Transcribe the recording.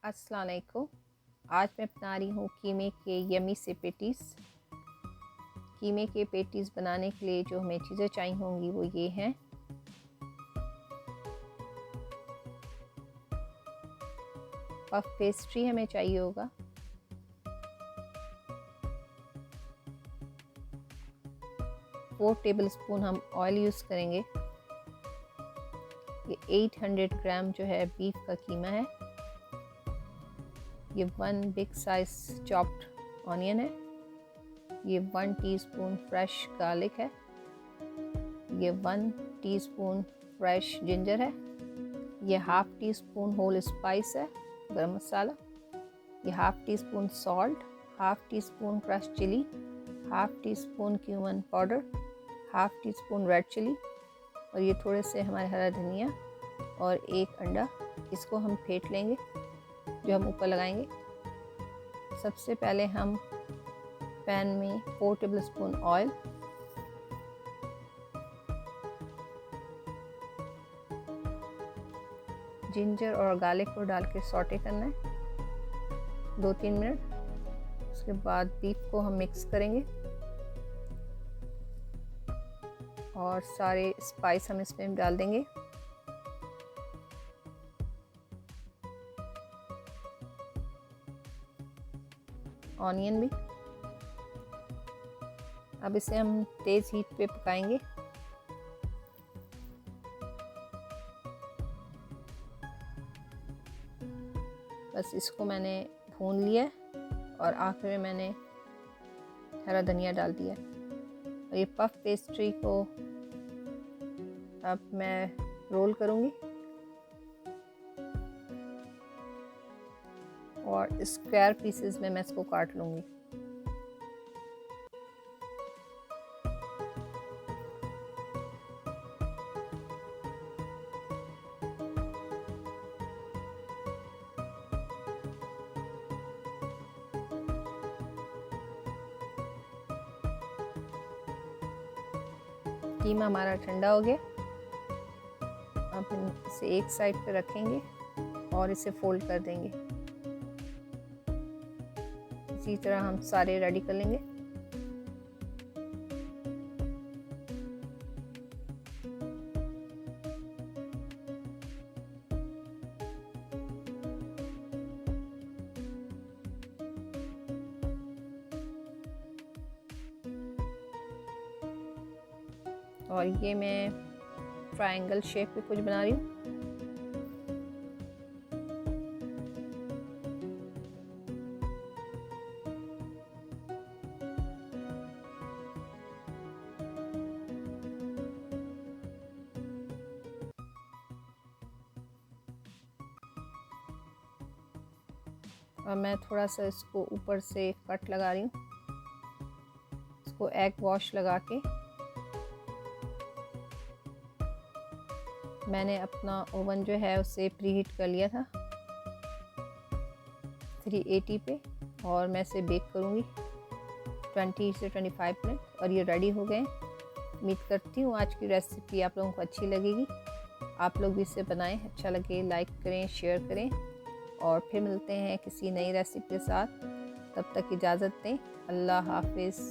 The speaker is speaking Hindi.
अस्सलाम वालेकुम। आज मैं बना रही हूँ कीमे के यमी से पेटीज़। कीमे के पेटीज़ बनाने के लिए जो हमें चीज़ें चाहिए होंगी वो ये हैं। पफ पेस्ट्री हमें चाहिए होगा, 4 टेबलस्पून हम ऑयल यूज़ करेंगे। ये 800 ग्राम जो है बीफ का कीमा है। ये 1 बिग साइज चॉप्ड ऑनियन है। ये 1 टीस्पून फ्रेश गार्लिक है। ये 1 टीस्पून फ्रेश जिंजर है। ये half teaspoon whole spice है, गरम मसाला। ये half teaspoon salt, half teaspoon crush chili, half teaspoon cumin powder, half teaspoon red chili, और ये थोड़े से हमारे हरा धनिया और 1 अंडा। इसको हम फेंट लेंगे, जो हम ऊपर लगाएंगे। सबसे पहले हम पैन में 4 टेबलस्पून ऑयल, जिंजर और गार्लिक को डाल के सॉटे करना है 2-3 मिनट। उसके बाद बीफ को हम मिक्स करेंगे और सारे स्पाइस हम इसमें डाल देंगे। ऑनियन भी। अब इसे हम तेज़ हीट पे पकाएंगे। बस इसको मैंने भून लिया और आखिर में मैंने हरा धनिया डाल दिया। और ये पफ पेस्ट्री को अब मैं रोल करूँगी और स्क्वायर पीसेस में मैं इसको काट लूँगी। कीमा हमारा ठंडा हो गया। अब हम इसे एक साइड पे रखेंगे और इसे फोल्ड कर देंगे। इसी तरह हम सारे रेडी कर लेंगे। और ये मैं ट्रायंगल शेप में कुछ बना रही हूँ। और मैं थोड़ा सा इसको ऊपर से कट लगा रही हूँ। इसको एग वॉश लगा के मैंने अपना ओवन जो है उसे प्रीहीट कर लिया था 380 पे, और मैं इसे बेक करूँगी 20 से 25 मिनट। और ये रेडी हो गए। उम्मीद करती हूँ आज की रेसिपी आप लोगों को अच्छी लगेगी। आप लोग भी इसे बनाएं, अच्छा लगे लाइक करें, शेयर करें, और फिर मिलते हैं किसी नई रेसिपी के साथ। तब तक इजाज़त दें। अल्लाह हाफिज़।